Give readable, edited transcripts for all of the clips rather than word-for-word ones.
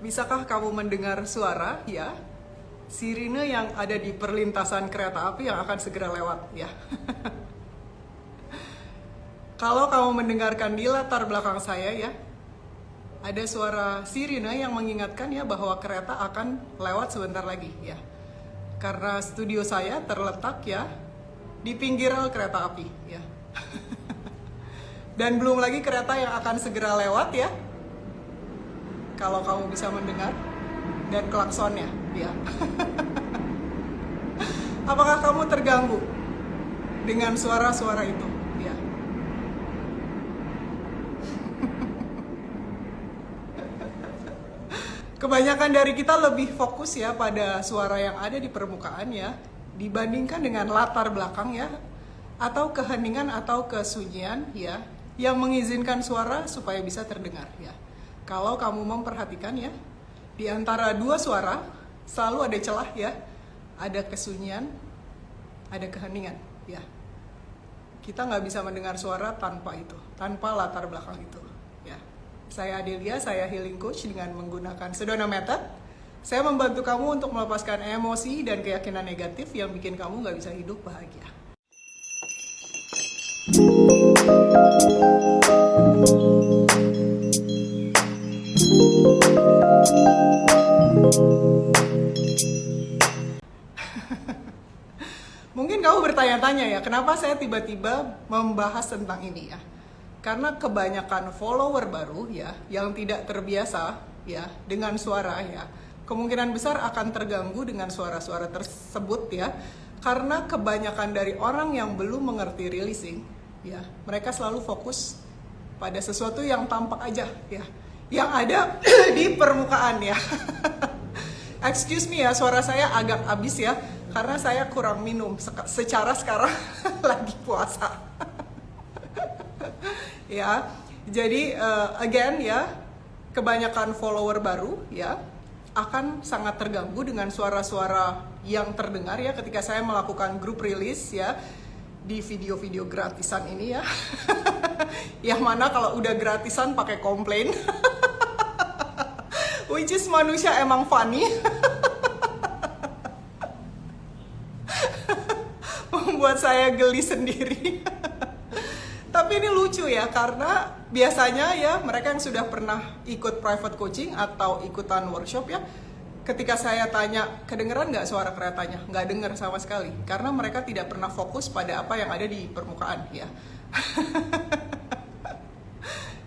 Bisakah kamu mendengar suara ya? Sirine yang ada di perlintasan kereta api yang akan segera lewat ya. Kalau kamu mendengarkan di latar belakang saya ya, ada suara sirine yang mengingatkan ya bahwa kereta akan lewat sebentar lagi ya. Karena studio saya terletak ya di pinggir rel kereta api ya. Dan belum lagi kereta yang akan segera lewat ya. Kalau kamu bisa mendengar dan klaksonnya ya. Apakah kamu terganggu dengan suara-suara itu ya? Kebanyakan dari kita lebih fokus ya pada suara yang ada di permukaan ya, dibandingkan dengan latar belakang ya, atau keheningan atau kesunyian ya, yang mengizinkan suara supaya bisa terdengar ya. Kalau kamu memperhatikan ya, di antara dua suara selalu ada celah ya, ada kesunyian, ada keheningan ya. Kita nggak bisa mendengar suara tanpa itu, tanpa latar belakang itu ya. Saya Adelia, saya healing coach dengan menggunakan Sedona Method. Saya membantu kamu untuk melepaskan emosi dan keyakinan negatif yang bikin kamu nggak bisa hidup bahagia. Mungkin kamu bertanya-tanya ya, kenapa saya tiba-tiba membahas tentang ini ya? Karena kebanyakan follower baru ya, yang tidak terbiasa ya dengan suara ya, kemungkinan besar akan terganggu dengan suara-suara tersebut ya. Karena kebanyakan dari orang yang belum mengerti releasing ya, mereka selalu fokus pada sesuatu yang tampak aja ya, yang ada di permukaan ya. Excuse me ya, suara saya agak habis ya, karena saya kurang minum secara sekarang lagi puasa. Ya, jadi again ya, kebanyakan follower baru ya akan sangat terganggu dengan suara-suara yang terdengar ya ketika saya melakukan group release ya di video-video gratisan ini ya. Yang mana kalau udah gratisan pakai komplain. Which is manusia emang funny. Membuat saya geli sendiri. Tapi ini lucu ya, karena biasanya ya mereka yang sudah pernah ikut private coaching atau ikutan workshop ya, ketika saya tanya, kedengeran nggak suara keretanya? Nggak denger sama sekali, karena mereka tidak pernah fokus pada apa yang ada di permukaan ya.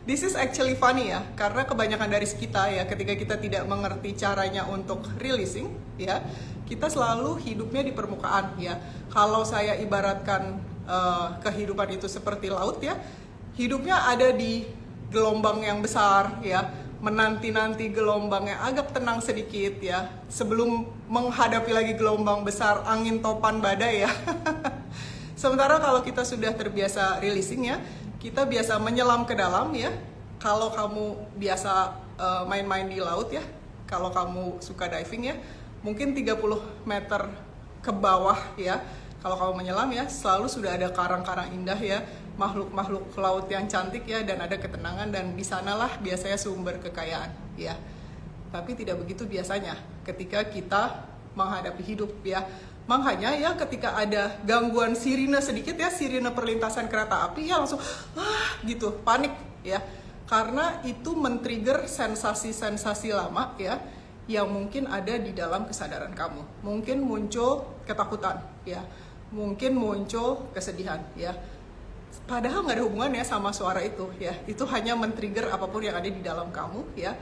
This is actually funny ya, karena kebanyakan dari kita ya, ketika kita tidak mengerti caranya untuk releasing ya, kita selalu hidupnya di permukaan ya. Kalau saya ibaratkan kehidupan itu seperti laut ya, hidupnya ada di gelombang yang besar ya, menanti-nanti gelombang yang agak tenang sedikit ya, sebelum menghadapi lagi gelombang besar, angin topan badai ya. Sementara kalau kita sudah terbiasa releasing ya, kita biasa menyelam ke dalam ya. Kalau kamu biasa main-main di laut ya, kalau kamu suka diving ya, mungkin 30 meter ke bawah ya, kalau kamu menyelam ya, selalu sudah ada karang-karang indah ya, makhluk-makhluk laut yang cantik ya, dan ada ketenangan, dan di sanalah biasanya sumber kekayaan ya. Tapi tidak begitu biasanya ketika kita menghadapi hidup ya. Makanya ya ketika ada gangguan sirine sedikit ya, sirine perlintasan kereta api ya, langsung gitu, panik ya. Karena itu men-trigger sensasi-sensasi lama ya, yang mungkin ada di dalam kesadaran kamu. Mungkin muncul ketakutan ya, mungkin muncul kesedihan ya. Padahal nggak ada hubungannya sama suara itu ya. Itu hanya men-trigger apapun yang ada di dalam kamu ya,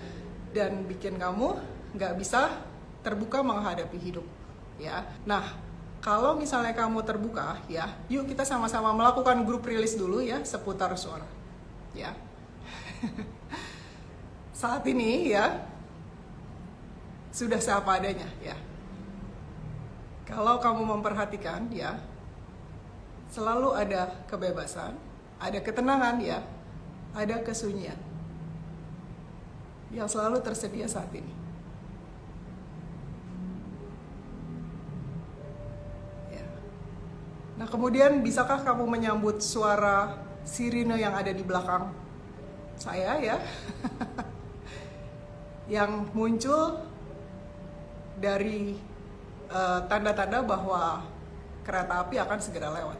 dan bikin kamu nggak bisa terbuka menghadapi hidup ya. Nah, kalau misalnya kamu terbuka ya, yuk kita sama-sama melakukan group release dulu ya seputar suara ya. Saat ini ya sudah seapa adanya ya. Kalau kamu memperhatikan ya, selalu ada kebebasan, ada ketenangan ya, ada kesunyian yang selalu tersedia saat ini. Ya. Nah, kemudian bisakah kamu menyambut suara sirine yang ada di belakang saya ya? yang muncul dari tanda-tanda bahwa kereta api akan segera lewat.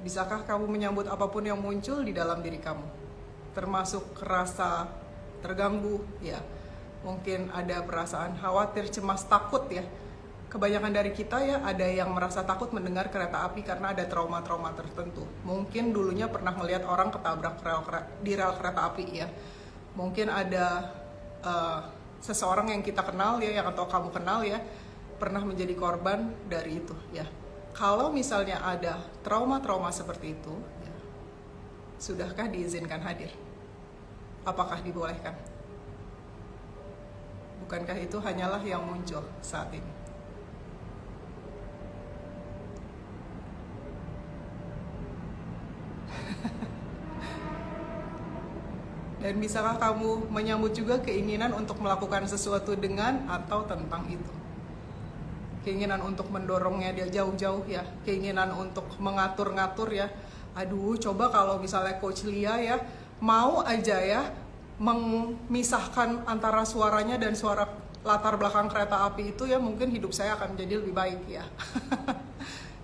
Bisakah kamu menyambut apapun yang muncul di dalam diri kamu? Termasuk rasa terganggu, ya. Mungkin ada perasaan khawatir, cemas, takut ya. Kebanyakan dari kita ya ada yang merasa takut mendengar kereta api karena ada trauma-trauma tertentu. Mungkin dulunya pernah melihat orang ketabrak di rel kereta api ya. Mungkin ada seseorang yang kita kenal ya, yang atau kamu kenal ya, pernah menjadi korban dari itu ya. Kalau misalnya ada trauma-trauma seperti itu, ya, sudahkah diizinkan hadir? Apakah dibolehkan? Bukankah itu hanyalah yang muncul saat ini? Dan bisakah kamu menyambut juga keinginan untuk melakukan sesuatu dengan atau tentang itu? Keinginan untuk mendorongnya dia jauh-jauh ya, keinginan untuk mengatur-ngatur ya. Aduh, coba kalau misalnya Coach Lia ya, mau aja ya memisahkan antara suaranya dan suara latar belakang kereta api itu ya, mungkin hidup saya akan menjadi lebih baik ya.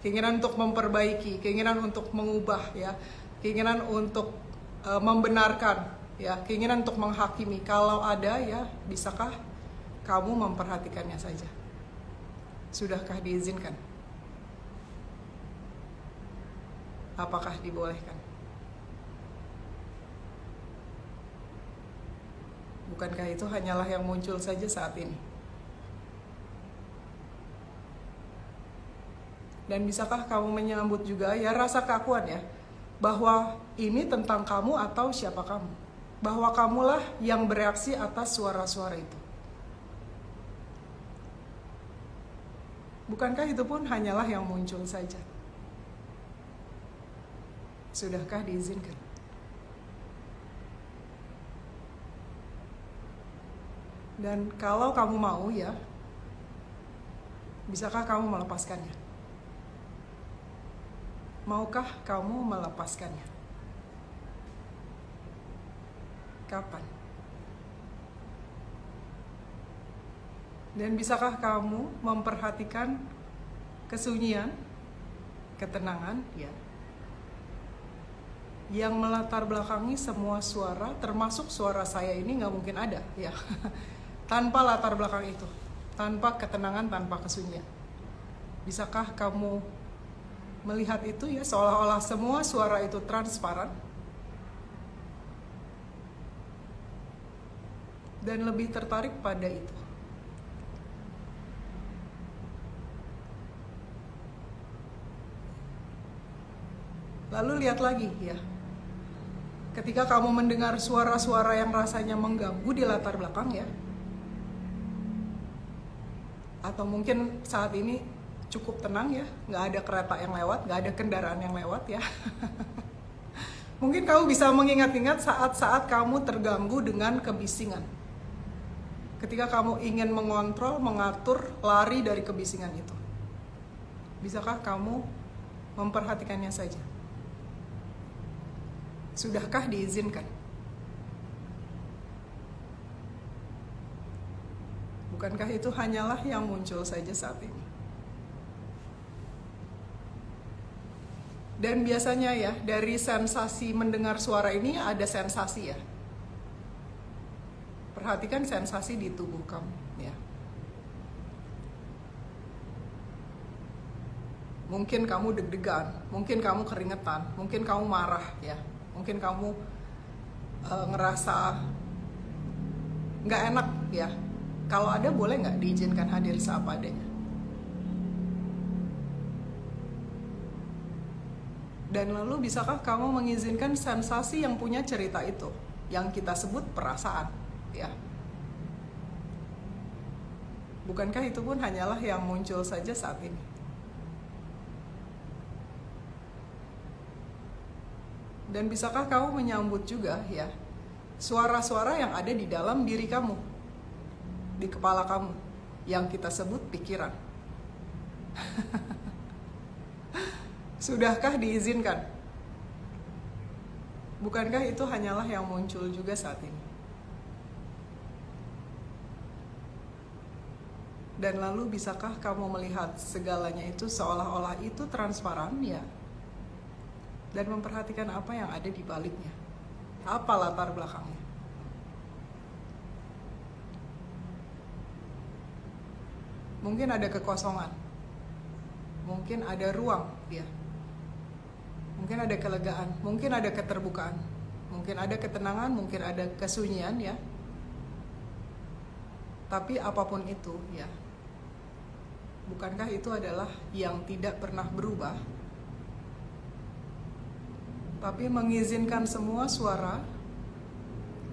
Keinginan untuk memperbaiki, keinginan untuk mengubah ya, keinginan untuk membenarkan ya, keinginan untuk menghakimi. Kalau ada ya, bisakah kamu memperhatikannya saja? Sudahkah diizinkan? Apakah dibolehkan? Bukankah itu hanyalah yang muncul saja saat ini? Dan bisakah kamu menyambut juga ya rasa keakuan ya, bahwa ini tentang kamu atau siapa kamu? Bahwa kamulah yang bereaksi atas suara-suara itu. Bukankah itu pun hanyalah yang muncul saja? Sudahkah diizinkan? Dan kalau kamu mau ya, bisakah kamu melepaskannya? Maukah kamu melepaskannya? Kapan? Dan bisakah kamu memperhatikan kesunyian, ketenangan, ya, yang melatar belakangi semua suara, termasuk suara saya ini nggak mungkin ada, ya, tanpa latar belakang itu, tanpa ketenangan, tanpa kesunyian. Bisakah kamu melihat itu ya, seolah-olah semua suara itu transparan? Dan lebih tertarik pada itu. Lalu lihat lagi ya, ketika kamu mendengar suara-suara yang rasanya mengganggu di latar belakang ya, atau mungkin saat ini cukup tenang ya, nggak ada kereta yang lewat, nggak ada kendaraan yang lewat ya. Mungkin kamu bisa mengingat-ingat saat-saat kamu terganggu dengan kebisingan. Ketika kamu ingin mengontrol, mengatur, lari dari kebisingan itu. Bisakah kamu memperhatikannya saja? Sudahkah diizinkan? Bukankah itu hanyalah yang muncul saja saat ini? Dan biasanya ya, dari sensasi mendengar suara ini ada sensasi ya. Perhatikan sensasi di tubuh kamu ya. Mungkin kamu deg-degan, mungkin kamu keringetan, mungkin kamu marah ya, mungkin kamu ngerasa nggak enak ya. Kalau ada, boleh nggak diizinkan hadir seapa adanya? Dan lalu bisakah kamu mengizinkan sensasi yang punya cerita itu, yang kita sebut perasaan ya? Bukankah itu pun hanyalah yang muncul saja saat ini? Dan bisakah kamu menyambut juga ya suara-suara yang ada di dalam diri kamu, di kepala kamu, yang kita sebut pikiran? Sudahkah diizinkan? Bukankah itu hanyalah yang muncul juga saat ini? Dan lalu bisakah kamu melihat segalanya itu seolah-olah itu transparan ya? Dan memperhatikan apa yang ada di baliknya? Apa latar belakangnya? Mungkin ada kekosongan. Mungkin ada ruang ya. Mungkin ada kelegaan, mungkin ada keterbukaan. Mungkin ada ketenangan, mungkin ada kesunyian ya. Tapi apapun itu ya, bukankah itu adalah yang tidak pernah berubah? Tapi mengizinkan semua suara,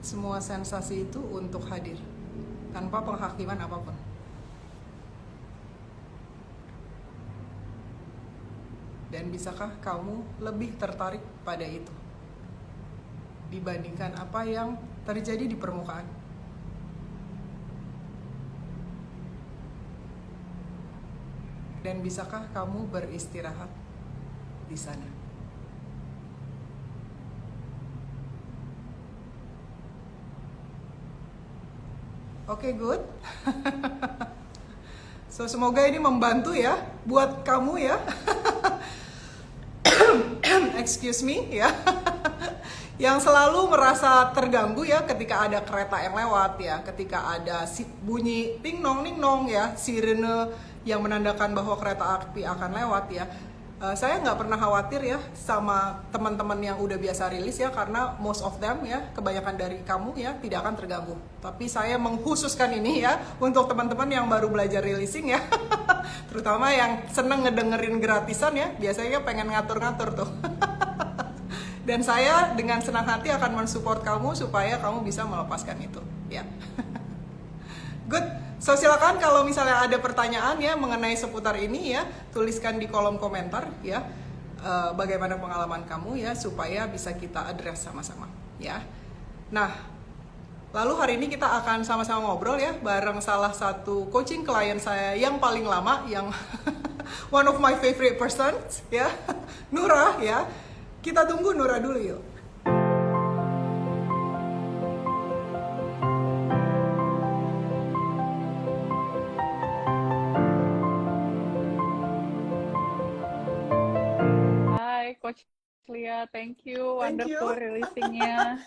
semua sensasi itu untuk hadir tanpa penghakiman apapun. Dan bisakah kamu lebih tertarik pada itu dibandingkan apa yang terjadi di permukaan? Dan bisakah kamu beristirahat di sana? Oke, good. So, semoga ini membantu ya buat kamu ya. Excuse me ya. Yang selalu merasa terganggu ya ketika ada kereta yang lewat ya, ketika ada bunyi ting nong ya, sirene yang menandakan bahwa kereta api akan lewat ya. Saya nggak pernah khawatir ya sama teman-teman yang udah biasa rilis ya, karena most of them ya, kebanyakan dari kamu ya tidak akan terganggu. Tapi saya mengkhususkan ini ya untuk teman-teman yang baru belajar releasing ya, terutama yang seneng ngedengerin gratisan ya, biasanya pengen ngatur-ngatur tuh. Dan saya dengan senang hati akan mensupport kamu supaya kamu bisa melepaskan itu ya. Good. So silakan kalau misalnya ada pertanyaan ya mengenai seputar ini ya, tuliskan di kolom komentar ya, bagaimana pengalaman kamu ya, supaya bisa kita address sama-sama ya. Nah, lalu hari ini kita akan sama-sama ngobrol ya bareng salah satu coaching klien saya yang paling lama, yang one of my favorite persons ya, Nura ya. Kita tunggu Nura dulu yuk. Hai Coach Lia, thank you, wonderful releasingnya.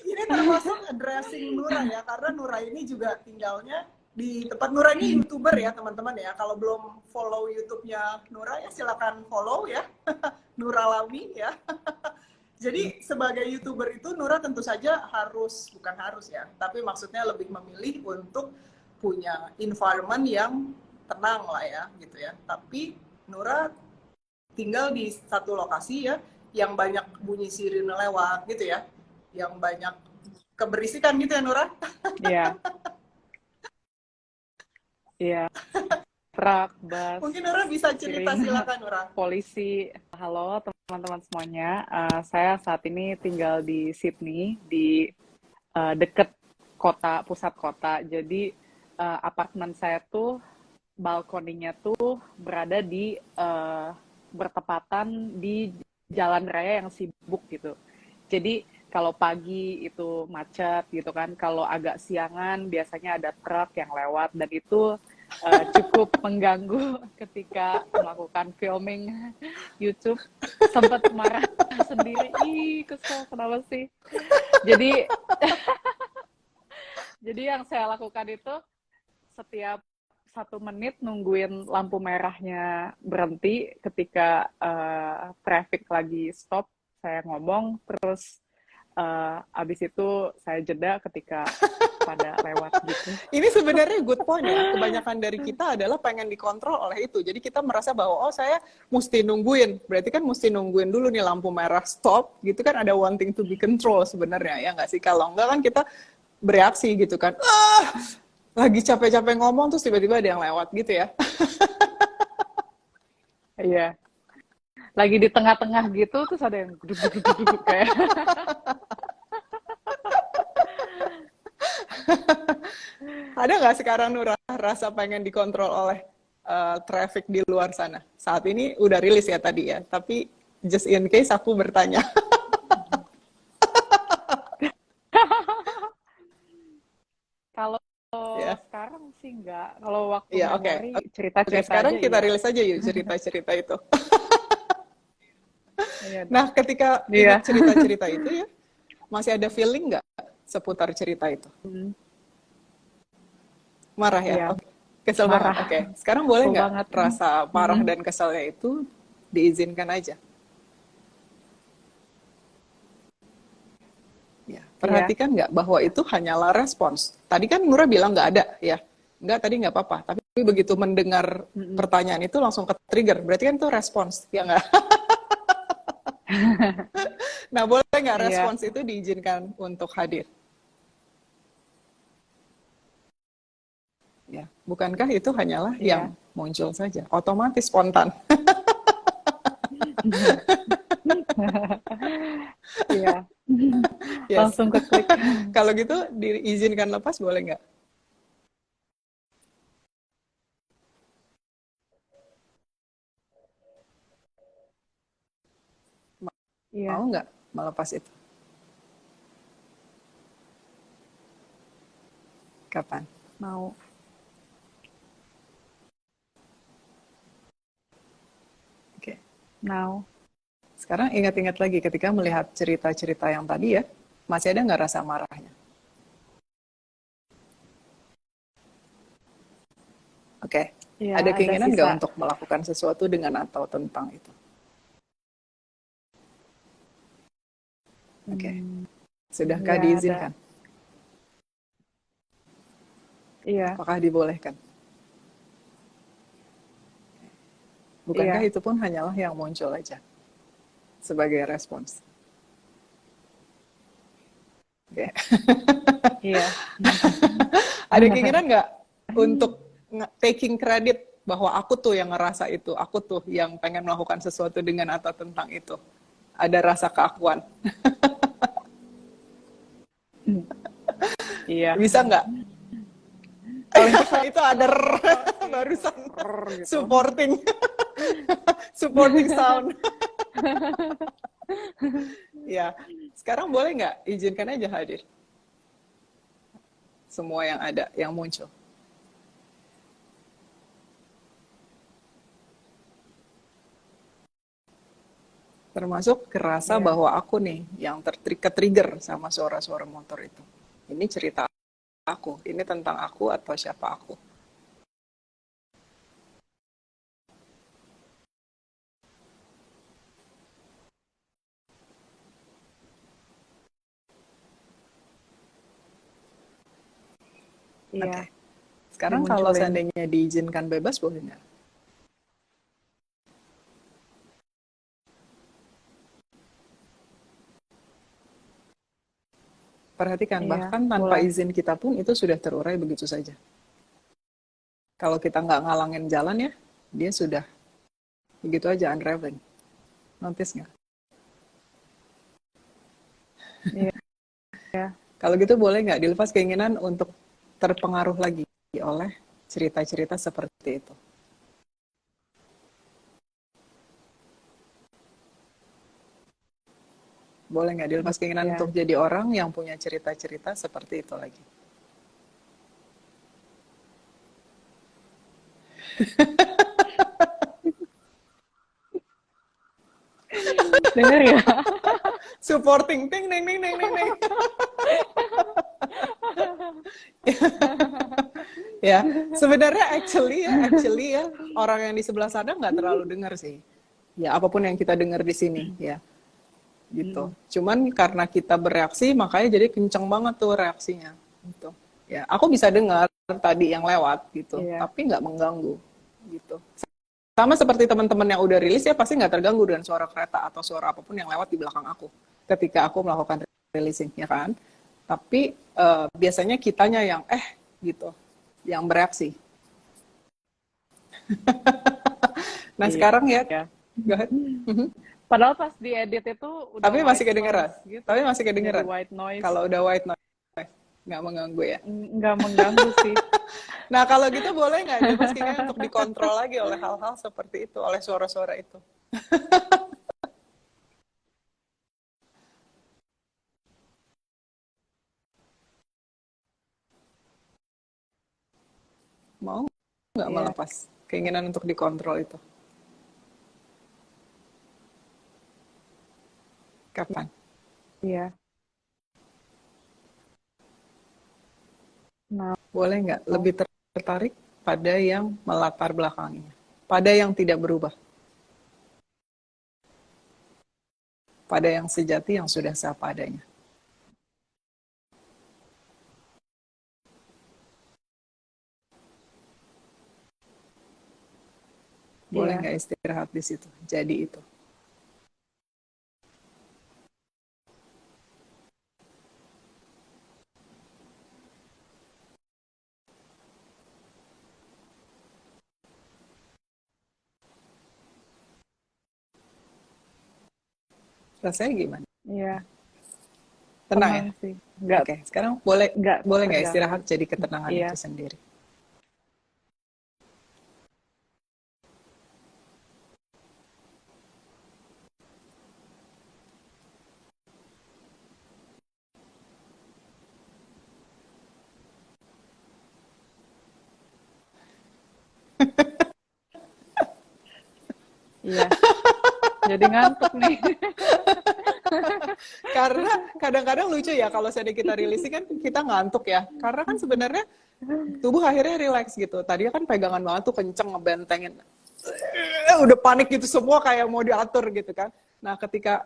Ini termasuk addressing Nura ya, karena Nura ini juga tinggalnya di tempat. Nura ini YouTuber ya teman-teman ya. Kalau belum follow YouTube-nya Nura ya silakan follow ya. Nura Lami ya. Jadi sebagai YouTuber itu Nura tentu saja bukan harus ya, tapi maksudnya lebih memilih untuk punya environment yang tenang lah ya gitu ya. Tapi Nura tinggal di satu lokasi ya yang banyak bunyi sirine lewat gitu ya, yang banyak keberisikan gitu ya Nura. Iya. Iya. Truk, bus. Mungkin Nura bisa cerita, silakan Nura. Polisi. Halo teman-teman semuanya. Saya saat ini tinggal di Sydney, di deket pusat kota. Jadi apartemen saya tuh balkoninya tuh berada di bertepatan di jalan raya yang sibuk gitu. Jadi kalau pagi itu macet gitu kan, kalau agak siangan biasanya ada truk yang lewat, dan itu cukup mengganggu ketika melakukan filming YouTube. Sempat marah sendiri, kesel kenapa sih. Jadi jadi yang saya lakukan itu setiap 1 menit nungguin lampu merahnya berhenti. Ketika traffic lagi stop, saya ngomong, terus abis itu saya jeda ketika pada lewat gitu. Ini sebenarnya good point ya. Kebanyakan dari kita adalah pengen dikontrol oleh itu. Jadi kita merasa bahwa saya mesti nungguin. Berarti kan mesti nungguin dulu nih lampu merah stop gitu kan, ada wanting to be control sebenarnya ya nggak sih? Kalau enggak kan kita bereaksi gitu kan. Lagi capek-capek ngomong terus tiba-tiba ada yang lewat gitu ya. Iya. Lagi di tengah-tengah gitu terus ada yang duduk kayak. Ada nggak sekarang Nura rasa pengen dikontrol oleh traffic di luar sana? Saat ini udah rilis ya tadi ya, tapi just in case aku bertanya. sih enggak. Kalau waktu Iya, oke. memori Oke, cerita-cerita sekarang aja kita iya. rilis aja yuk cerita-cerita itu. Iya dong. Nah, ketika Iya. ingat cerita-cerita itu ya, masih ada feeling nggak seputar cerita itu? Hmm, Marah ya? iya, Oke. Kesel banget. marah. Oke. Sekarang boleh Kesel nggak banget. rasa marah Mm-mm. dan keselnya itu diizinkan aja? Ya, Iya. perhatikan nggak bahwa itu hanyalah respons. Tadi kan Nura bilang nggak ada, ya. Nggak, tadi nggak apa-apa. Tapi begitu mendengar Mm-mm. pertanyaan itu langsung ke-trigger. Berarti kan itu respons, ya nggak? Nah, boleh nggak Iya, respons itu diizinkan untuk hadir? Ya, bukankah itu hanyalah iya. yang muncul saja, otomatis spontan. Iya. Yes. Langsung ke klik. Kalau gitu diizinkan lepas boleh nggak? Mau Iya, nggak melepas itu? Kapan? mau. Oke. Now. Sekarang ingat-ingat lagi ketika melihat cerita-cerita yang tadi ya, masih ada nggak rasa marahnya? Oke. Iya, Ada ada keinginan nggak sisa. untuk melakukan sesuatu dengan atau tentang itu? Oke. Hmm, Sudahkah iya, ada. diizinkan? Iya, Apakah dibolehkan? Bukankah iya, itu pun hanyalah yang muncul aja sebagai respons? Oke. iya. Ada keinginan nggak untuk taking credit bahwa aku tuh yang ngerasa itu, aku tuh yang pengen melakukan sesuatu dengan atau tentang itu? Ada rasa keakuan. Iya. Bisa nggak? Paling kesel Itu ada sih yang barusan gitu. supporting supporting sound. Ya, sekarang boleh nggak izinkan aja hadir semua yang ada, yang muncul. Termasuk kerasa Iya, bahwa aku nih yang trigger sama suara-suara motor itu. Ini cerita aku, ini tentang aku atau siapa aku. iya. Oke. Sekarang kalau Dimunculin. seandainya diizinkan bebas boleh nggak? Perhatikan, Iya, bahkan tanpa boleh. izin kita pun itu sudah terurai begitu saja. Kalau kita nggak ngalangin jalan ya, dia sudah begitu aja unraveling. Notice nggak? Iya, Kalau gitu boleh nggak dilepas keinginan untuk terpengaruh lagi oleh cerita-cerita seperti itu? Boleh nggak dilepas keinginan iya. untuk jadi orang yang punya cerita-cerita seperti itu lagi? Dengar ya? Supporting, ting, ting, ting, ting, ting, ting. Ya, sebenarnya actually ya, orang yang di sebelah sana nggak terlalu dengar sih. Ya, apapun yang kita dengar di sini, ya, gitu. Mm, Cuman karena kita bereaksi, makanya jadi kenceng banget tuh reaksinya. Gitu. Ya, aku bisa dengar tadi yang lewat gitu, iya, tapi nggak mengganggu, gitu. Sama seperti teman-teman yang udah rilis ya pasti nggak terganggu dengan suara kereta atau suara apapun yang lewat di belakang aku ketika aku melakukan releasing, ya kan? Tapi biasanya kitanya yang gitu, yang bereaksi. Nah iya. sekarang ya, go ahead. Padahal pas diedit itu udah Tapi masih white kedengeran, noise gitu. tapi masih Jadi kedengeran. white noise. Kalau udah white noise, nggak mengganggu ya. Nggak mengganggu sih. Nah kalau gitu boleh nggak dilepas keinginan untuk dikontrol lagi oleh hal-hal seperti itu, oleh suara-suara itu. Mau nggak Iya, melepas keinginan untuk dikontrol itu? Kapan? iya. Nah, Boleh nggak lebih tertarik pada yang melatar belakangnya, pada yang tidak berubah, pada yang sejati yang sudah sah padanya? Boleh iya. nggak istirahat di situ? Jadi itu. Rasanya gimana? Iya, Tenang ya? tenang sih. Nggak, Oke, sekarang boleh nggak boleh nggak terganggu. istirahat jadi ketenangan Iya. itu sendiri? Iya. Jadi ngantuk nih. Karena kadang-kadang lucu ya kalau sedih kita rilis kan kita ngantuk ya. Karena kan sebenarnya tubuh akhirnya relax gitu. Tadinya kan pegangan banget tuh kenceng ngebentengin. Udah panik gitu semua kayak mau diatur gitu kan. Nah ketika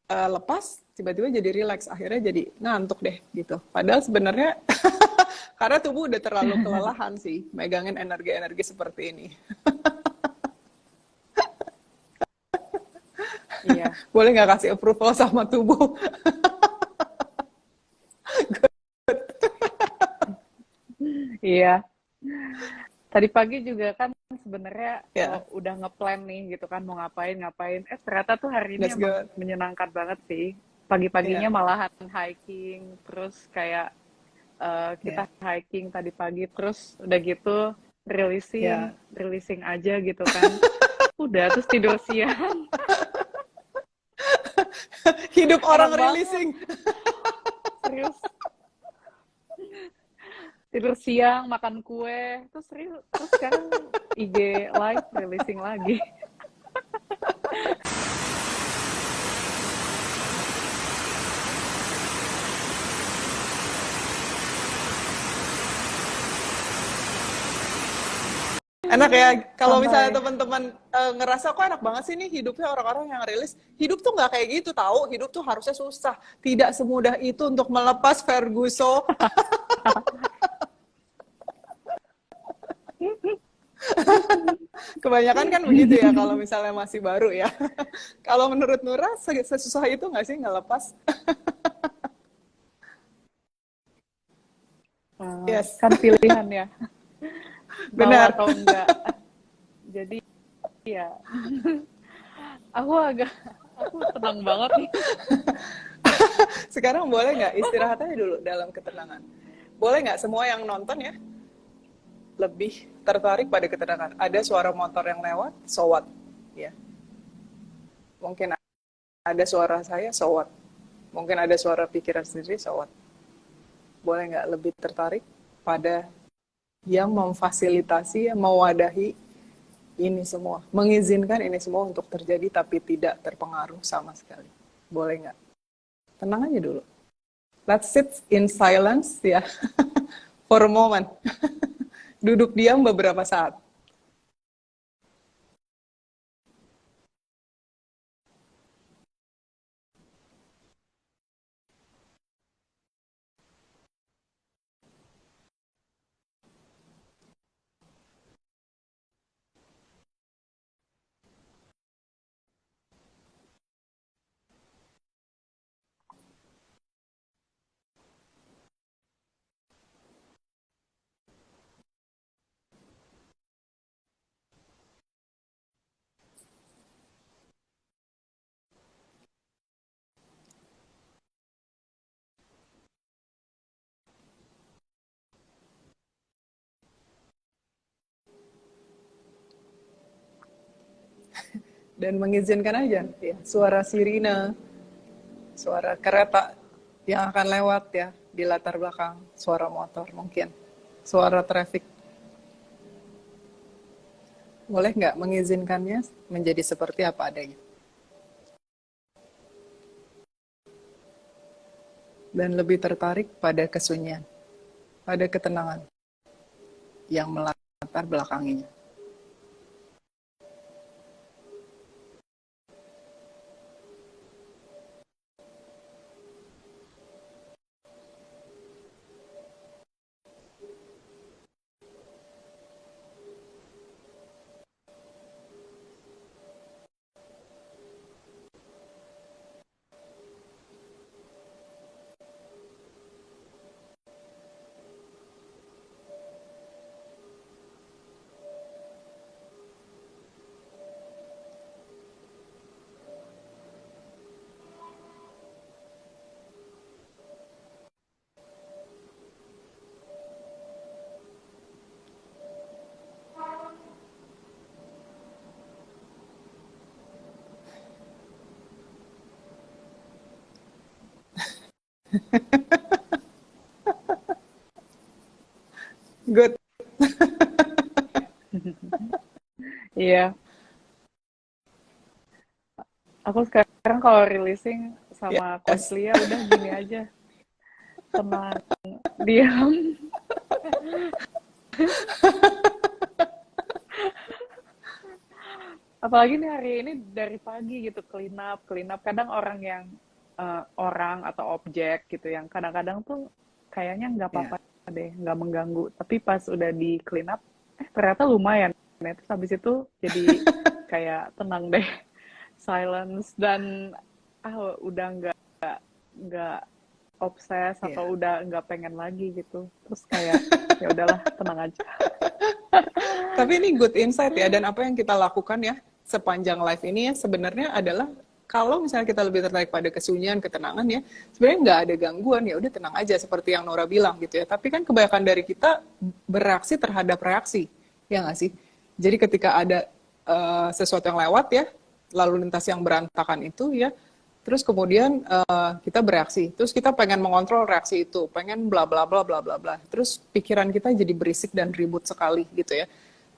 lepas tiba-tiba jadi relax akhirnya jadi ngantuk deh gitu. Padahal sebenarnya karena tubuh udah terlalu kelelahan sih megangin energi-energi seperti ini. Iya. Boleh nggak kasih approval sama tubuh? Iya. Tadi pagi juga kan sebenarnya Ya, udah ngeplan nih gitu kan mau ngapain. Ternyata tuh hari ini that's emang good. menyenangkan banget sih. Pagi-paginya Ya, malahan hiking, terus kayak kita ya, hiking tadi pagi, terus udah gitu releasing, ya. releasing aja gitu kan. Udah terus tidur siang, Hidup enak orang banget, releasing. serius. Tidur siang, makan kue, terus serius, terus sekarang IG live releasing lagi. Enak ya, kalau misalnya Santai. teman-teman ngerasa kok enak banget sih nih hidupnya orang-orang yang rilis. Hidup tuh nggak kayak gitu tahu. Hidup tuh harusnya susah. Tidak semudah itu untuk melepas Ferguson. Kebanyakan kan begitu ya kalau misalnya masih baru ya. Kalau menurut Nura sesusah itu nggak sih ngelepas? Yes, Kan pilihan ya, mau benar. atau enggak. Jadi ya, aku agak, aku tenang banget nih. Sekarang boleh nggak istirahat aja dulu dalam ketenangan? Boleh nggak semua yang nonton ya lebih tertarik pada ketenangan? Ada suara motor yang lewat, so what? Ya, mungkin ada suara saya, so what? Mungkin ada suara pikiran sendiri, so what? Boleh nggak lebih tertarik pada yang memfasilitasi, mewadahi ini semua, mengizinkan ini semua untuk terjadi tapi tidak terpengaruh sama sekali. Boleh nggak? Tenang aja dulu. Let's sit in silence ya, for a moment. Duduk diam beberapa saat. Dan mengizinkan aja ya, suara sirine, suara kereta yang akan lewat ya di latar belakang, suara motor mungkin, suara traffic. Boleh nggak mengizinkannya menjadi seperti apa adanya? Dan lebih tertarik pada kesunyian, pada ketenangan yang melatar belakanginya. Good. Iya, aku sekarang kalau releasing sama Coach Yes. Lia udah gini aja, tenang, diam. Apalagi nih hari ini dari pagi gitu clean up, clean up. Kadang orang yang orang atau objek gitu yang kadang-kadang tuh kayaknya nggak Ya. apa-apa deh, nggak mengganggu. Tapi pas udah di clean up, ternyata lumayan. Nah, terus habis itu jadi kayak tenang deh, silence dan udah nggak obses Ya. atau udah nggak pengen lagi gitu. Terus kayak ya udahlah tenang aja. Tapi ini good insight ya, dan apa yang kita lakukan ya sepanjang live ini ya sebenarnya adalah kalau misalnya kita lebih tertarik pada kesunyian, ketenangan ya, sebenarnya nggak ada gangguan, ya udah tenang aja seperti yang Nora bilang gitu ya. Tapi kan kebanyakan dari kita bereaksi terhadap reaksi, ya nggak sih? Jadi ketika ada sesuatu yang lewat ya, lalu lintas yang berantakan itu ya, terus kemudian kita bereaksi, terus kita pengen mengontrol reaksi itu, pengen bla bla bla bla bla bla, terus pikiran kita jadi berisik dan ribut sekali gitu ya.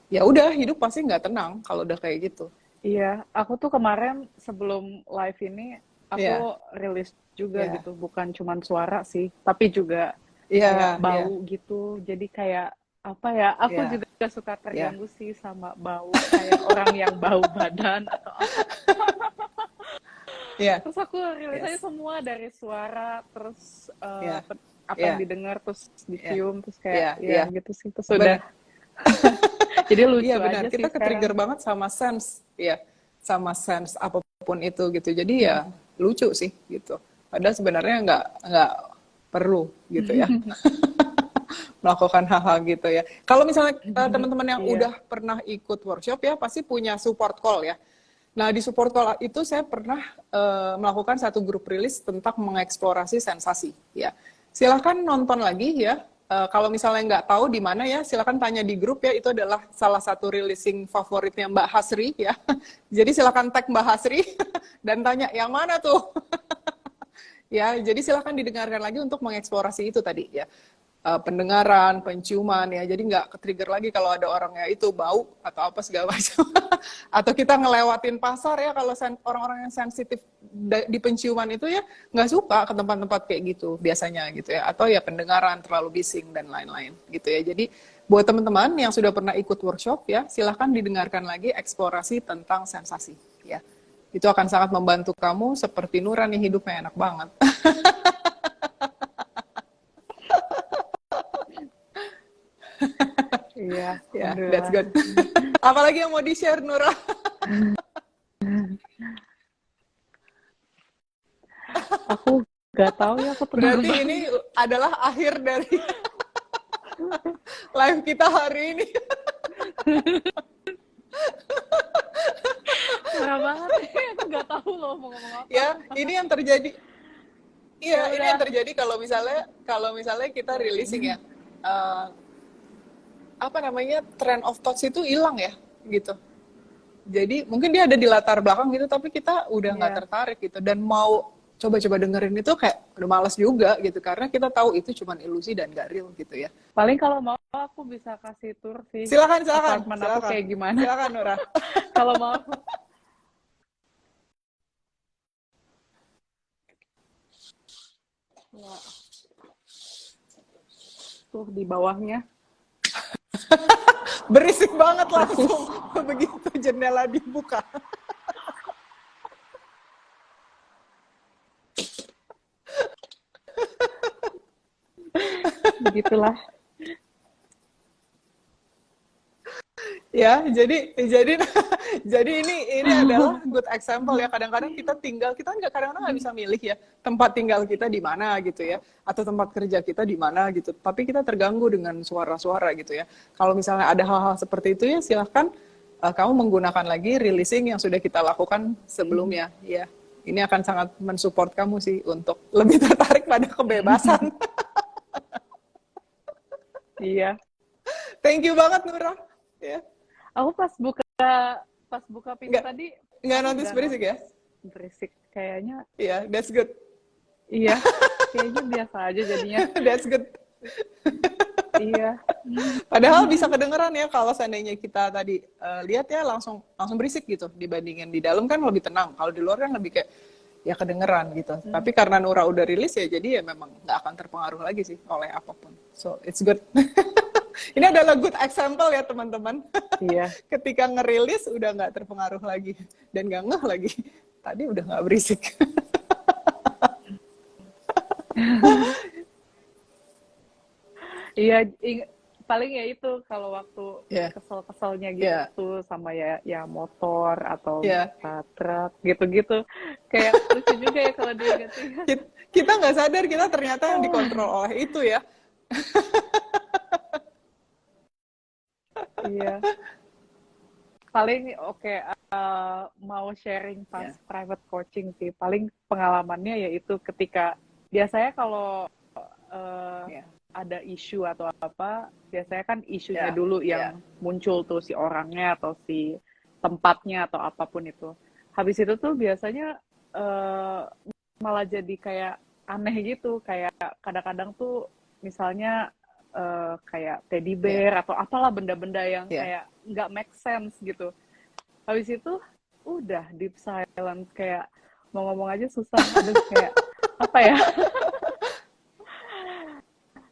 Ya udah, hidup pasti nggak tenang kalau udah kayak gitu. Iya, aku tuh kemarin sebelum live ini Iya, aku rilis juga iya, gitu, bukan cuman suara sih, tapi juga kayak iya, iya, bau gitu. Jadi kayak apa ya? Aku iya, juga suka iya, terganggu sih sama bau, kayak orang yang bau badan atau apa. iya, Terus aku rilis aja yes, semua dari suara, terus iya, apa yang iya, didengar, terus iya, dicium, terus kayak iya, ya iya, gitu sih. Terus udah, benar. jadi Iya lucu benar, aja sih kita ke-trigger sekarang. banget sama sense, ya, sama sense apapun itu gitu. Jadi ya lucu sih gitu. Padahal sebenarnya nggak perlu gitu ya melakukan hal-hal gitu ya. Kalau misalnya teman-teman yang Iya, udah pernah ikut workshop ya pasti punya support call ya. Nah di support call itu saya pernah melakukan satu grup rilis tentang mengeksplorasi sensasi ya. Silahkan nonton lagi ya. Kalau misalnya nggak tahu di mana ya, silahkan tanya di grup ya. Itu adalah salah satu releasing favoritnya Mbak Hasri ya. Jadi silahkan tag Mbak Hasri dan tanya yang mana tuh. Ya, jadi silahkan didengarkan lagi untuk mengeksplorasi itu tadi ya. Pendengaran, penciuman ya. Jadi nggak ke-trigger lagi kalau ada orangnya itu bau atau apa segala macam. Atau kita ngelewatin pasar ya kalau orang-orang yang sensitif di penciuman itu ya nggak suka ke tempat-tempat kayak gitu biasanya gitu ya. Atau ya pendengaran terlalu bising dan lain-lain gitu ya. Jadi buat teman-teman yang sudah pernah ikut workshop ya, silahkan didengarkan lagi eksplorasi tentang sensasi ya. Itu akan sangat membantu kamu seperti Nura nih hidupnya enak banget. iya, Ya, that's alhamdulillah. good. Apalagi yang mau di-share Nura? Aku gak tahu ya, aku tenang Berarti ini banget. adalah akhir dari live kita hari ini. Parah banget nih, aku gak tahu loh mau ngomong apa. Ya, ini yang terjadi. Ya Iya, ini udah. yang terjadi kalau misalnya kita releasing ya. eh, apa namanya? Trend of thoughts itu hilang ya, gitu. Jadi mungkin dia ada di latar belakang gitu, tapi kita udah nggak Iya, tertarik gitu. Dan mau coba-coba dengerin itu kayak udah males juga gitu, karena kita tahu itu cuman ilusi dan gak real gitu ya. Paling kalau mau aku bisa kasih tour sih Silakan, silakan, apartemen aku silakan, kayak gimana. silakan Nura. Kalau mau, ya, tuh di bawahnya Berisik banget persis langsung begitu jendela dibuka. begitulah. Ya, jadi jadi ini adalah good example ya. Kadang-kadang kita nggak, kadang-kadang nggak bisa milih ya tempat tinggal kita di mana gitu ya, atau tempat kerja kita di mana gitu. Tapi kita terganggu dengan suara-suara gitu ya. Kalau misalnya ada hal-hal seperti itu ya, silahkan kamu menggunakan lagi releasing yang sudah kita lakukan sebelumnya ya. Ini akan sangat mensupport kamu sih untuk lebih tertarik pada kebebasan. Iya. Thank you banget Nura. Ya, Aku pas buka pintu nggak tadi, nggak aku notice udah berisik ya? notice berisik. Kayaknya, Iya, that's good. iya, kayaknya biasa aja jadinya. That's good. Iya. Padahal bisa kedengeran ya kalau seandainya kita tadi lihat ya langsung langsung berisik gitu, dibandingin di dalam kan lebih tenang. Kalau di luar kan lebih kayak ya kedengeran gitu. Tapi karena Nura udah rilis ya, jadi ya memang nggak akan terpengaruh lagi sih oleh apapun. So it's good. Ini adalah good example ya teman-teman. Iya. Ketika ngerilis udah nggak terpengaruh lagi dan nggak ngeh lagi. Tadi udah nggak berisik. Iya, paling ya itu kalau waktu Ya, kesel-keselnya ya, gitu sama ya motor atau ya. truk gitu-gitu. Kayak lucu juga ya kalau diingat-ingat. Kita nggak sadar kita ternyata yang dikontrol oleh itu ya. Iya. Paling oke, mau sharing pas Ya, private coaching sih. Paling pengalamannya yaitu ketika biasanya kalau eh, ya, ada isu atau apa, biasanya kan isunya ya, dulu ya, yang muncul tuh si orangnya atau si tempatnya atau apapun itu. Habis itu tuh biasanya eh, malah jadi kayak aneh gitu, kayak kadang-kadang tuh misalnya kayak teddy ya, bear atau apalah benda-benda yang ya. kayak nggak make sense gitu. Habis itu udah deep silence, kayak mau ngomong aja susah, aduh kayak apa ya,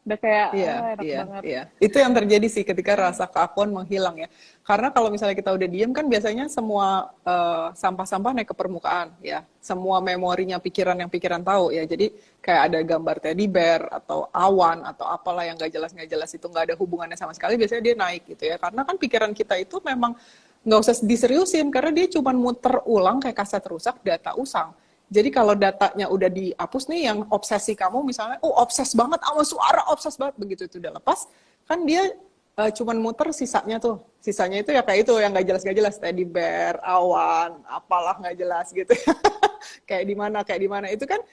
udah kayak Iya, enak iya, banget. iya. Itu yang terjadi sih ketika rasa keakuan menghilang ya. Karena kalau misalnya kita udah diem kan biasanya semua sampah-sampah naik ke permukaan ya. Semua memorinya pikiran yang pikiran tahu ya. Jadi kayak ada gambar teddy bear atau awan atau apalah yang nggak jelas itu nggak ada hubungannya sama sekali. Biasanya dia naik gitu ya. Karena kan pikiran kita itu memang nggak usah diseriusin karena dia cuma muter ulang kayak kaset rusak, data usang. Jadi kalau datanya udah dihapus nih, yang obsesi kamu misalnya, oh obses banget sama suara, obses banget, begitu itu udah lepas, kan dia cuman muter sisanya tuh. Sisanya itu ya kayak itu yang nggak jelas, teddy bear, awan, apalah nggak jelas gitu. Kayak di mana itu kan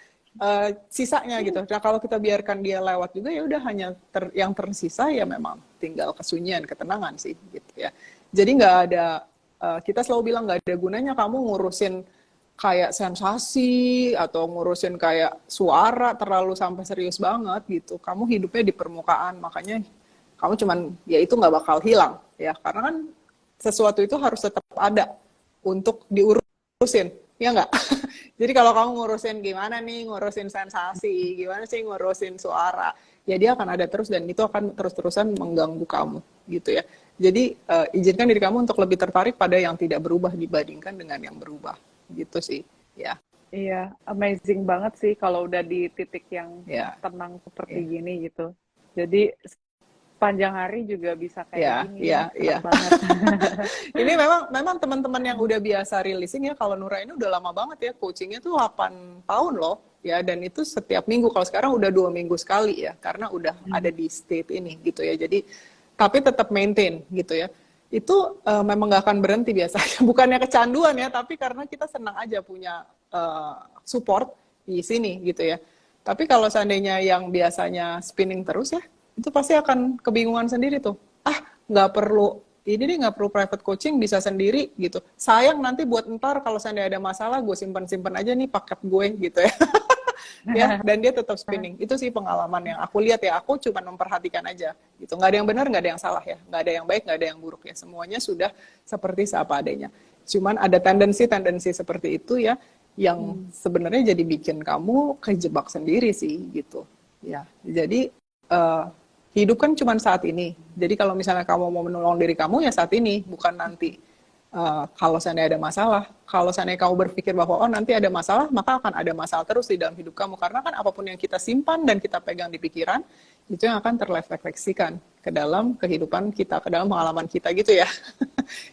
sisanya gitu. Nah kalau kita biarkan dia lewat juga ya udah hanya yang tersisa ya memang tinggal kesunyian, ketenangan sih gitu ya. Jadi nggak ada, kita selalu bilang nggak ada gunanya kamu ngurusin kayak sensasi atau ngurusin kayak suara terlalu sampai serius banget gitu. Kamu hidupnya di permukaan, makanya kamu cuman ya itu nggak bakal hilang ya, karena kan sesuatu itu harus tetap ada untuk diurusin, ya nggak? Jadi kalau kamu ngurusin gimana nih, ngurusin sensasi, gimana sih ngurusin suara, ya dia akan ada terus dan itu akan terus-terusan mengganggu kamu gitu ya. Jadi izinkan diri kamu untuk lebih tertarik pada yang tidak berubah dibandingkan dengan yang berubah gitu sih ya. Iya, amazing banget sih kalau udah di titik yang Ya, tenang seperti ya, gini gitu. Jadi sepanjang hari juga bisa kayak ya, gini ya, ya, enak ya. banget. Ini memang teman-teman yang udah biasa releasing ya, kalau Nura ini udah lama banget ya, coachingnya tuh 8 tahun loh ya, dan itu setiap minggu. Kalau sekarang udah 2 minggu sekali ya, karena udah ada di state ini gitu ya. Jadi tapi tetap maintain gitu ya. Itu memang nggak akan berhenti biasanya. Bukannya kecanduan ya, tapi karena kita senang aja punya support di sini gitu ya. Tapi kalau seandainya yang biasanya spinning terus ya, itu pasti akan kebingungan sendiri tuh. Ah, nggak perlu, ini nih nggak perlu private coaching, bisa sendiri gitu. Sayang nanti buat ntar kalau seandainya ada masalah, gue simpan-simpan aja nih paket gue gitu ya. ya, dan dia tetap spinning. Itu sih pengalaman yang aku lihat ya. Aku cuma memperhatikan aja gitu. Nggak ada yang benar, nggak ada yang salah ya. Nggak ada yang baik, nggak ada yang buruk ya. Semuanya sudah seperti seapa adanya. Cuman ada tendensi-tendensi seperti itu ya, yang sebenarnya jadi bikin kamu kejebak sendiri sih gitu. Ya, jadi hidup kan cuma saat ini. Jadi kalau misalnya kamu mau menolong diri kamu ya saat ini, bukan nanti. Kalau seandainya ada masalah, kalau seandainya kamu berpikir bahwa oh nanti ada masalah, maka akan ada masalah terus di dalam hidup kamu. Karena kan apapun yang kita simpan dan kita pegang di pikiran, itu yang akan terrefleksikan ke dalam kehidupan kita, ke dalam pengalaman kita gitu ya.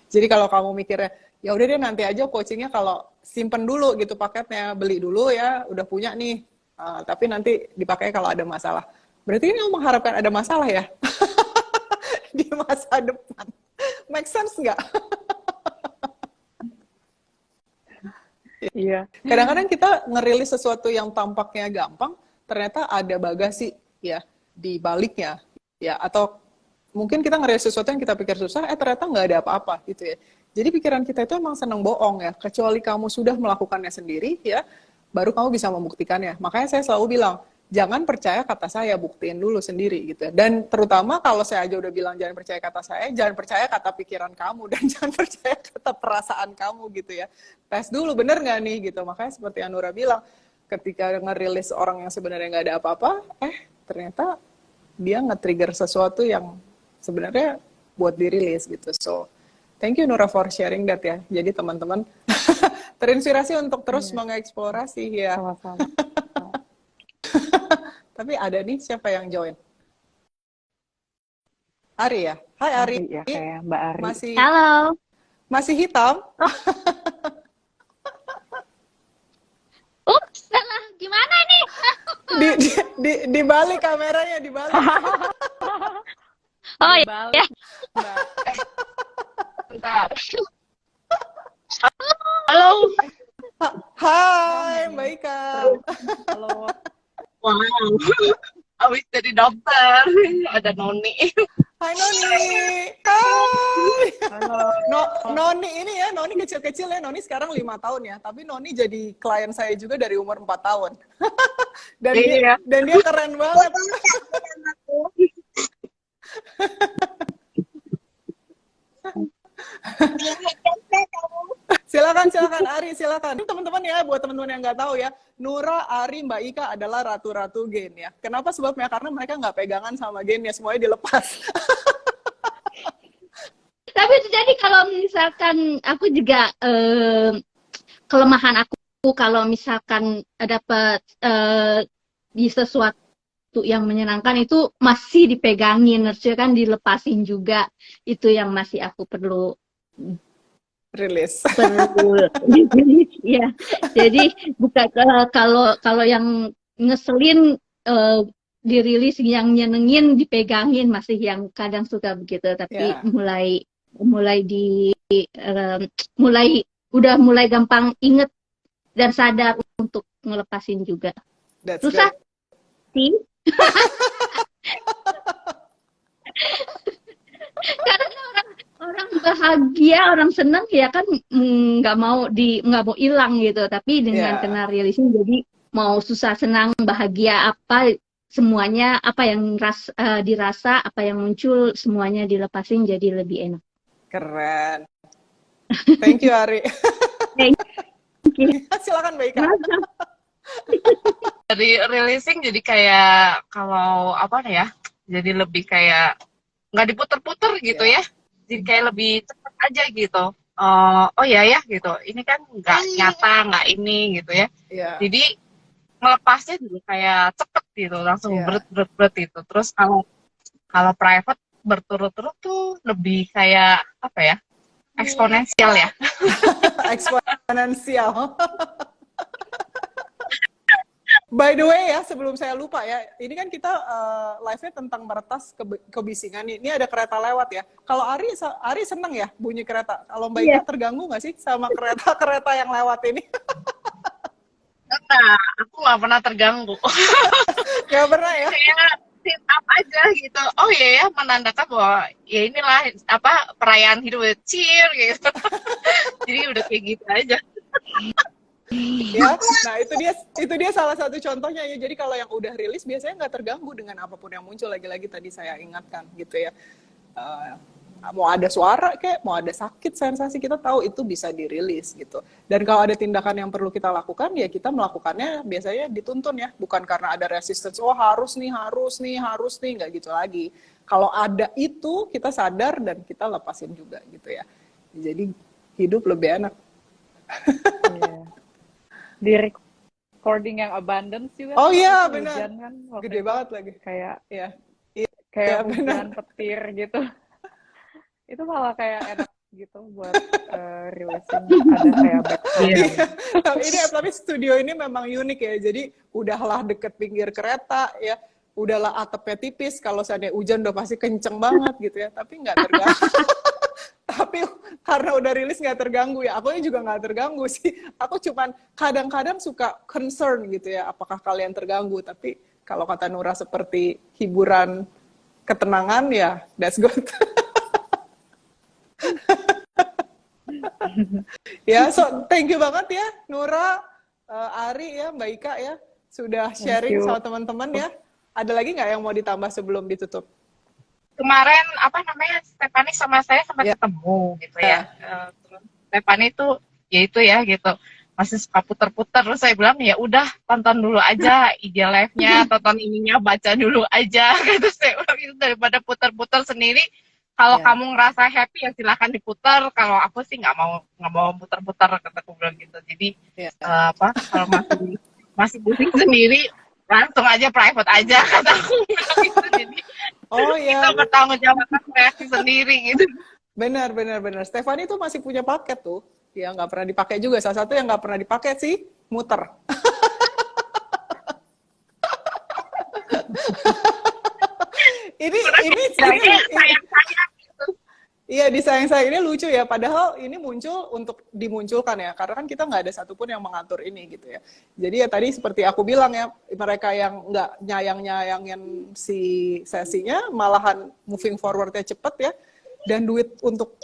Jadi kalau kamu mikirnya, ya udah deh nanti aja coachingnya kalau simpen dulu gitu paketnya, beli dulu ya, udah punya nih, tapi nanti dipakai kalau ada masalah. Berarti ini kamu mengharapkan ada masalah ya di masa depan. Make sense nggak? Iya. Kadang-kadang kita ngerilis sesuatu yang tampaknya gampang, ternyata ada bagasi ya di baliknya ya, atau mungkin kita ngerilis sesuatu yang kita pikir susah, ternyata nggak ada apa-apa gitu ya. Jadi pikiran kita itu emang seneng bohong ya, kecuali kamu sudah melakukannya sendiri ya, baru kamu bisa membuktikannya. Makanya saya selalu bilang, jangan percaya kata saya, buktiin dulu sendiri gitu. Dan terutama kalau saya aja udah bilang jangan percaya kata saya, jangan percaya kata pikiran kamu, dan jangan percaya kata perasaan kamu gitu ya. Tes dulu, bener nggak nih gitu. Makanya seperti yang Nura bilang, ketika ngerilis orang yang sebenarnya nggak ada apa-apa, ternyata dia nge-trigger sesuatu yang sebenarnya buat dirilis gitu. So, thank you Nura for sharing that ya. Jadi teman-teman terinspirasi untuk terus mengeksplorasi ya. Sama-sama. Tapi ada nih, siapa yang join? Ari ya? Hai Ari. Ya, kayak Mbak Ari. Halo. Masih hitam? Salah gimana nih? Di balik kameranya, di balik. Oh Balik, ya. Mbak. Bentar. Halo. Hai Mbak Ika. Halo. Wow. Habis dari dokter ada Noni. Hai Noni. Hai. Halo. Noni ini ya, Noni kecil-kecil ya. Noni sekarang 5 tahun ya. Tapi Noni jadi klien saya juga dari umur 4 tahun. dan Iya. dia keren banget. Silakan Ari, silakan. Teman-teman ya, buat teman-teman yang nggak tahu ya, Nura, Ari, Mbak Ika adalah ratu-ratu gen ya. Kenapa sebabnya? Karena mereka nggak pegangan sama gen ya, semuanya dilepas. Tapi itu jadi kalau misalkan aku juga kelemahan aku kalau misalkan dapat di sesuatu yang menyenangkan itu masih dipegangin, harusnya kan dilepasin juga. Itu yang masih aku perlu Rilis. ya. Jadi bukan kalau yang ngeselin dirilis, yang nyenengin dipegangin, masih yang kadang suka begitu. Tapi mulai mulai gampang inget dan sadar untuk ngelepasin juga. Susah sih. Karena orang bahagia, orang senang ya kan nggak mau hilang gitu. Tapi dengan kena rilisin jadi mau susah senang bahagia apa semuanya, apa yang dirasa, apa yang muncul semuanya dilepasin jadi lebih enak. Keren. Thank you Ari. Thank you. Silakan Mbak Ika. Dari releasing jadi kayak kalau apa ya, jadi lebih kayak nggak diputer-puter gitu ya, jadi kayak lebih cepet aja gitu. Oh ya gitu, ini kan nggak nyata, nggak ini gitu ya. Jadi melepasnya juga kayak cepet gitu, langsung berat gitu. Terus kalau private berturut-turut tuh lebih kayak apa ya, eksponensial ya. Eksponensial. By the way ya, sebelum saya lupa ya, ini kan kita live-nya tentang meretas kebisingan nih. Ini ada kereta lewat ya. Kalau Ari seneng ya bunyi kereta. Kalau Mbak Ika terganggu nggak sih sama kereta yang lewat ini? Nah, aku nggak pernah terganggu. Nggak pernah ya? Kayak sit up aja gitu. Oh ya, menandakan bahwa ya inilah apa perayaan hidup, cheer gitu. Jadi udah kayak gitu aja. Ya, nah itu dia salah satu contohnya ya. Jadi kalau yang udah rilis biasanya nggak terganggu dengan apapun yang muncul. Lagi-lagi tadi saya ingatkan gitu ya. Eh, mau ada suara kayak mau ada sakit sensasi, kita tahu itu bisa dirilis gitu. Dan kalau ada tindakan yang perlu kita lakukan ya kita melakukannya biasanya dituntun ya, bukan karena ada resistance, oh harus nih nggak gitu lagi. Kalau ada itu kita sadar dan kita lepasin juga gitu ya. Jadi hidup lebih enak. Iya. Di recording yang abundance juga Oh kan iya waktu benar, hujan kan waktu gede itu banget lagi kayak ya. kayak Iya hujan benar. petir gitu. Itu malah kayak enak gitu buat releasing, ada kayak Iya. background. Tapi studio ini memang unik ya. Jadi udahlah deket pinggir kereta ya, udahlah atapnya tipis. Kalau seandainya hujan udah pasti kenceng banget gitu ya. Tapi nggak terganggu. Tapi karena udah rilis nggak terganggu ya. Aku juga nggak terganggu sih. Aku cuman kadang-kadang suka concern gitu ya. Apakah kalian terganggu? Tapi kalau kata Nura seperti hiburan ketenangan ya, that's good. Ya, so thank you banget ya Nura, Ari ya, Mbak Ika ya, sudah sharing you. sama teman-teman ya. Ada lagi nggak yang mau ditambah sebelum ditutup? Kemarin apa namanya Stephanie sama saya sempat Ya. ketemu gitu Ya. ya. Terus Stephanie itu ya itu ya gitu masih suka puter-puter, terus saya bilang ya udah tonton dulu aja IG live-nya, tonton ininya, baca dulu aja gitu. Saya bilang itu daripada puter-puter sendiri. Kalau Ya. kamu ngerasa happy ya silahkan diputar. Kalau aku sih nggak mau putar-putar, kataku bilang gitu. Jadi Ya. kalau masih pusing sendiri langsung aja private aja kataku bilang gitu. Jadi Oh kita ya, bertanggung jawab atas reaksi sendiri gitu. benar. Stefani tuh masih punya paket tuh, ya nggak pernah dipakai juga. Salah satu yang nggak pernah dipakai sih muter. ini Sayang-sayang gitu. Iya, disayang-sayang ini lucu ya. Padahal ini muncul untuk dimunculkan ya. Karena kan kita nggak ada satupun yang mengatur ini gitu ya. Jadi ya tadi seperti aku bilang ya, mereka yang nggak nyayang-nyayangin si sesinya, malahan moving forward-nya cepet ya. Dan duit untuk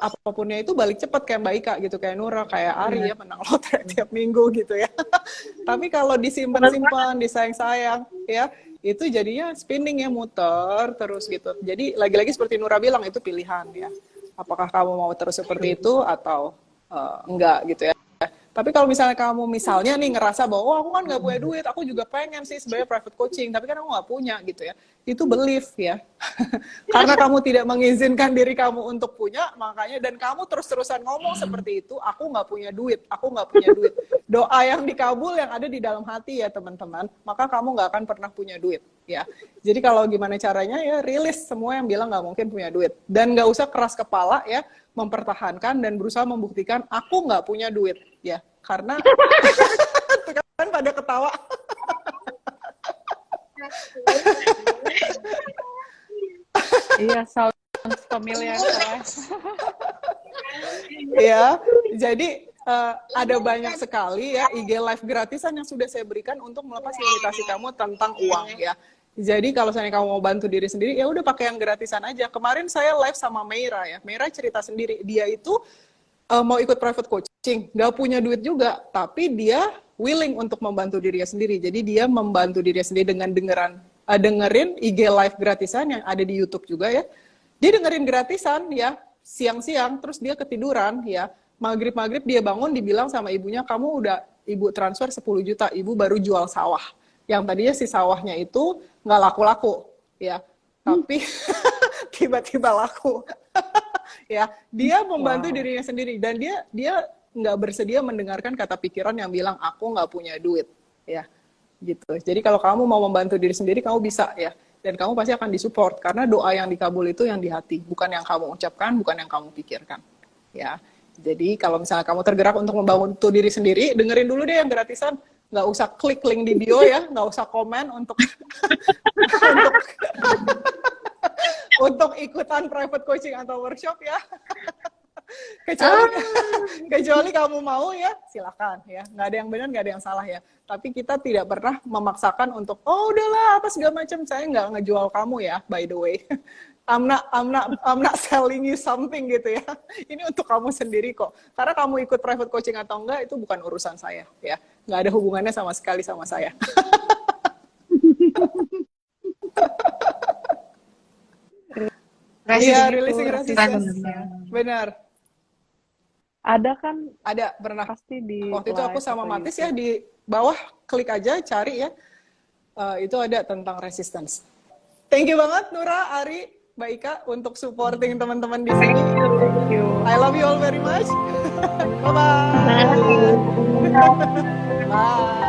apapunnya itu balik cepet kayak Mbak Ika gitu. Kayak Nura, kayak Ari ya, menang lotre tiap minggu gitu ya. Tapi kalau disimpan-simpan, disayang-sayang ya, itu jadinya spinning ya, muter terus gitu. Jadi lagi-lagi seperti Nura bilang, itu pilihan ya. Apakah kamu mau terus seperti itu atau enggak gitu ya. Tapi kalau misalnya kamu nih ngerasa bahwa oh, aku kan nggak punya duit, aku juga pengen sih sebenarnya private coaching, tapi kan aku nggak punya gitu ya. Itu belief ya. Karena kamu tidak mengizinkan diri kamu untuk punya, makanya dan kamu terus-terusan ngomong seperti itu, aku nggak punya duit. Doa yang dikabul yang ada di dalam hati ya teman-teman, maka kamu nggak akan pernah punya duit ya. Jadi kalau gimana caranya ya rilis semua yang bilang nggak mungkin punya duit. Dan nggak usah keras kepala ya, mempertahankan dan berusaha membuktikan aku nggak punya duit ya. Karena kan pada ketawa. Iya, sounds familiar. Ya, jadi ada banyak sekali ya IG live gratisan yang sudah saya berikan untuk melepas limitasi kamu tentang uang ya. Jadi kalau misalnya kamu mau bantu diri sendiri, ya udah pakai yang gratisan aja. Kemarin saya live sama Meira ya. Meira cerita sendiri, dia itu mau ikut private coaching, nggak punya duit juga, tapi dia willing untuk membantu dirinya sendiri. Jadi dia membantu dirinya sendiri dengan dengerin IG live gratisan yang ada di YouTube juga ya. Dia dengerin gratisan ya, siang-siang, terus dia ketiduran ya. Maghrib dia bangun, dibilang sama ibunya, kamu udah ibu transfer 10 juta, ibu baru jual sawah. Yang tadinya si sawahnya itu nggak laku-laku ya, tapi tiba-tiba laku. Ya, dia membantu dirinya sendiri dan dia nggak bersedia mendengarkan kata pikiran yang bilang aku nggak punya duit ya, gitu. Jadi kalau kamu mau membantu diri sendiri, kamu bisa ya, dan kamu pasti akan disupport karena doa yang dikabul itu yang di hati, bukan yang kamu ucapkan, bukan yang kamu pikirkan ya. Jadi kalau misalnya kamu tergerak untuk membantu diri sendiri, dengerin dulu deh yang gratisan. Nggak usah klik link di bio ya, nggak usah komen untuk untuk ikutan private coaching atau workshop ya. kecuali kecuali kamu mau ya silakan ya, nggak ada yang benar nggak ada yang salah ya, tapi kita tidak pernah memaksakan untuk oh udahlah apa segala macam. Saya nggak ngejual kamu ya, by the way. I'm not selling you something gitu ya. Ini untuk kamu sendiri kok. Karena kamu ikut private coaching atau enggak itu bukan urusan saya ya. Nggak ada hubungannya sama sekali sama saya. Iya, releasing resistance. Benar. Ada kan, Ada pernah. pasti di Waktu itu aku live sama atau Matis ya YouTube. di bawah, klik aja cari ya. Itu ada tentang resistance. Thank you banget Nura, Ari, Mbak Ika untuk supporting teman-teman di sini. Thank you. I love you all very much. Bye-bye. Bye. Bye.